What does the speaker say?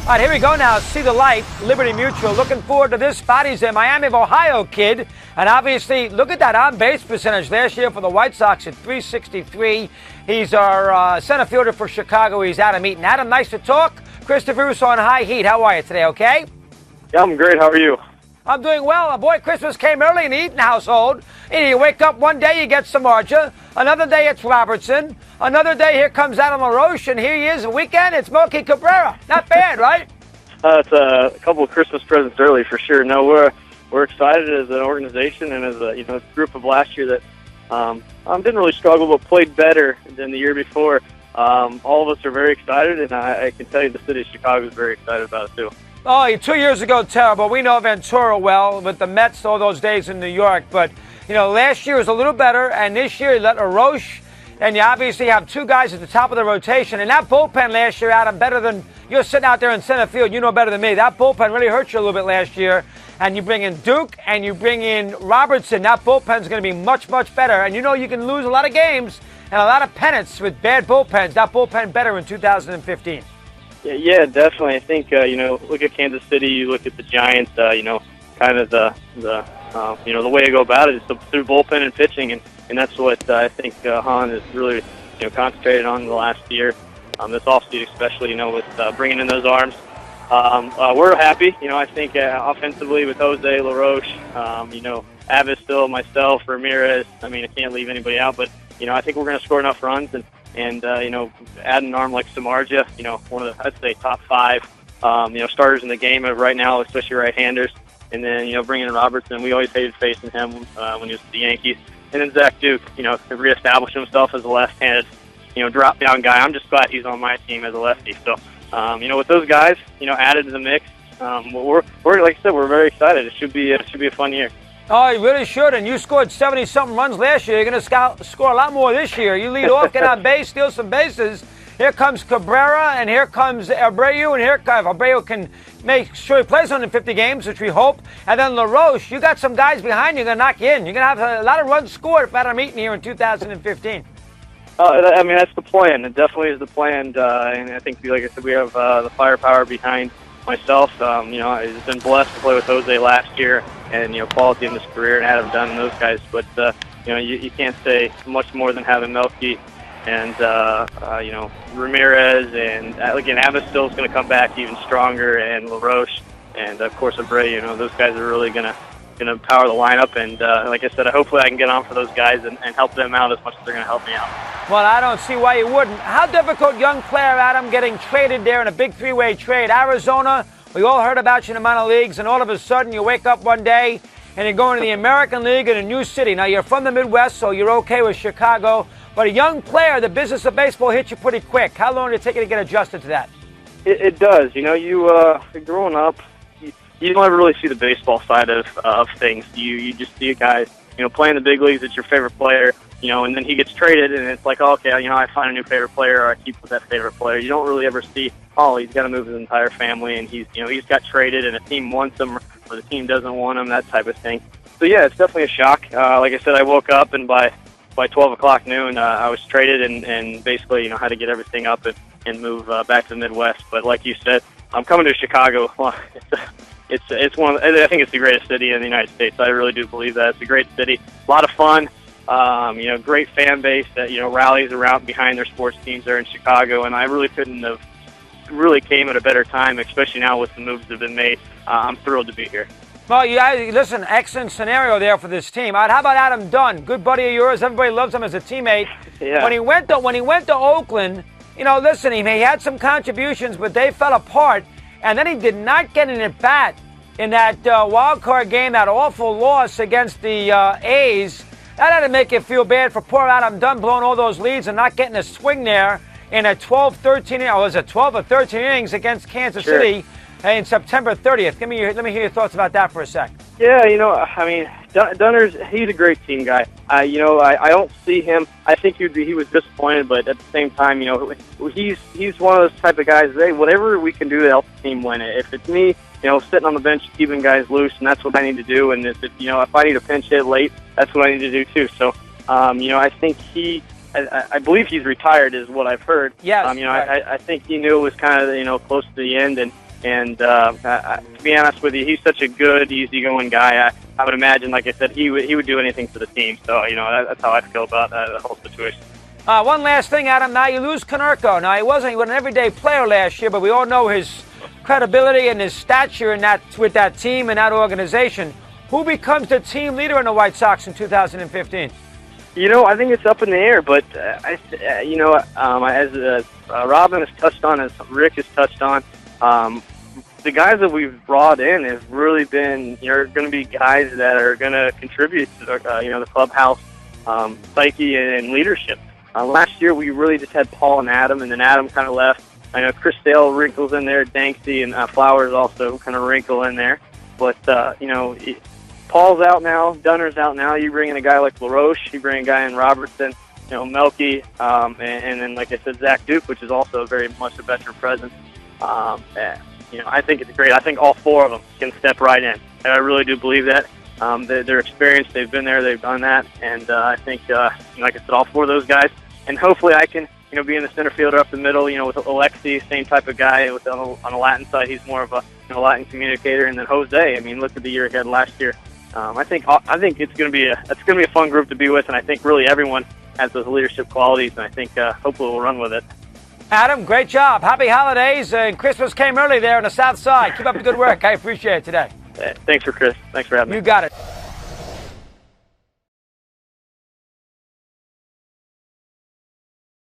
All right, here we go now. See the light, Liberty Mutual. Looking forward to this spot. He's a Miami of Ohio kid. And obviously, look at that on-base percentage last year for the White Sox at .363. He's our center fielder for Chicago. He's Adam Eaton. Adam, nice to talk. Chris Russo on High Heat. How are you today, okay? Yeah, I'm great. How are you? I'm doing well. Boy, Christmas came early in the Eaton household. And you wake up one day, you get Samardzija. Another day, it's Robertson. Another day, here comes Adam LaRoche. And here he is, a weekend, it's Mookie Cabrera. Not bad, right? It's a couple of Christmas presents early for sure. No, we're excited as an organization and as a group of last year that didn't really struggle but played better than the year before. All of us are very excited, and I can tell you the city of Chicago is very excited about it too. Oh, 2 years ago, terrible. We know Ventura well with the Mets all those days in New York. But, last year was a little better, and this year you let LaRoche, and you obviously have two guys at the top of the rotation. And that bullpen last year, Adam, better than you're sitting out there in center field. You know better than me. That bullpen really hurt you a little bit last year. And you bring in Duke, and you bring in Robertson. That bullpen's going to be much, much better. And you can lose a lot of games and a lot of pennants with bad bullpens. That bullpen better in 2015. Yeah, definitely. I think look at Kansas City, you look at the Giants. Kind of the way to go about it is through bullpen and pitching, and that's what I think Hahn has really concentrated on the last year, this offseason especially. With bringing in those arms, we're happy. I think offensively with Jose, LaRoche, Avis still, myself, Ramirez. I can't leave anybody out, but I think we're going to score enough runs and add an arm like Samardzija, one of the, I'd say, top five, starters in the game right now, especially right-handers. And then, bringing in Robertson, we always hated facing him when he was with the Yankees. And then Zach Duke, reestablish himself as a left-handed, drop-down guy. I'm just glad he's on my team as a lefty. So, with those guys, added to the mix, we're like I said, we're very excited. It should be a fun year. Oh, you really should. And you scored 70-something runs last year. You're going to score a lot more this year. You lead off, get on base, steal some bases. Here comes Cabrera, and here comes Abreu, and here Abreu can make sure he plays 150 games, which we hope. And then LaRoche, you got some guys behind you going to knock you in. You're going to have a lot of runs scored if Adam Eaton here in 2015. That's the plan. It definitely is the plan. And I think, like I said, we have the firepower behind myself. I've been blessed to play with Jose last year and, quality in his career, and Adam Dunn and those guys. But, you can't say much more than having Melky and, Ramirez. And, again, Avis still is going to come back even stronger, and LaRoche and, of course, Abreu. Those guys are really going to power the lineup. And, like I said, hopefully I can get on for those guys and help them out as much as they're going to help me out. Well, I don't see why you wouldn't. How difficult, young player, Adam, getting traded there in a big three-way trade? Arizona, we all heard about you in the minor leagues, and all of a sudden you wake up one day and you're going to the American League in a new city. Now, you're from the Midwest, so you're okay with Chicago. But a young player, the business of baseball hits you pretty quick. How long did it take you to get adjusted to that? It does. Growing up, you don't ever really see the baseball side of things. You just see a guy, playing the big leagues. It's your favorite player, and then he gets traded, and it's like, okay, I find a new favorite player, or I keep with that favorite player. You don't really ever see, he's got to move his entire family, and he's got traded, and a team wants him, or the team doesn't want him, that type of thing. So yeah, it's definitely a shock. Like I said, I woke up, and by 12 o'clock noon, I was traded, and basically, had to get everything up and move back to the Midwest. But like you said, I'm coming to Chicago. Well, it's one. I think it's the greatest city in the United States. I really do believe that. It's a great city, a lot of fun. Great fan base that rallies around behind their sports teams there in Chicago, and I really couldn't have really came at a better time, especially now with the moves that have been made. I'm thrilled to be here. Well, you guys, listen, excellent scenario there for this team. How about Adam Dunn? Good buddy of yours. Everybody loves him as a teammate. Yeah. When he went to Oakland, listen, he had some contributions, but they fell apart. And then he did not get an at-bat in that wild card game, that awful loss against the A's. That had to make you feel bad for poor Adam Dunn blowing all those leads and not getting a swing there in a 12 or 13 innings against Kansas City in September 30th. Let me hear your thoughts about that for a sec. Yeah, Dunner's, he's a great team guy. I don't see him. I think he was disappointed, but at the same time, he's one of those type of guys. Whatever we can do to help the team win it. If it's me, sitting on the bench keeping guys loose, and that's what I need to do. And if I need to pinch hit late, that's what I need to do too. So, I think I believe he's retired, is what I've heard. Yes. I think he knew it was kind of close to the end, and And to be honest with you, he's such a good, easygoing guy. I would imagine, like I said, he would do anything for the team. So, that's how I feel about the whole situation. One last thing, Adam. Now you lose Konerko. Now he was an everyday player last year, but we all know his credibility and his stature with that team and that organization. Who becomes the team leader in the White Sox in 2015? I think it's up in the air, but as Robin has touched on, as Rick has touched on, the guys that we've brought in have really been, going to be guys that are going to contribute to the clubhouse psyche and leadership. Last year we really just had Paul and Adam, and then Adam kind of left. I know Chris Sale wrinkles in there, Danksy and Flowers also kind of wrinkle in there. But, Paul's out now, Dunner's out now. You bring in a guy like LaRoche, you bring a guy in Robertson, Melky, and then, like I said, Zach Duke, which is also very much a veteran presence. I think it's great. I think all four of them can step right in. And I really do believe that. They're experienced. They've been there. They've done that. And I think, like I said, all four of those guys. And hopefully I can, be in the center fielder up the middle, with Alexi, same type of guy. On the Latin side, he's more of a Latin communicator. And then Jose, look at the year ahead last year. I think it's going to be a fun group to be with. And I think really everyone has those leadership qualities. And I think hopefully we'll run with it. Adam, great job. Happy holidays. And Christmas came early there on the south side. Keep up the good work. I appreciate it today. Thanks for having me. You got it.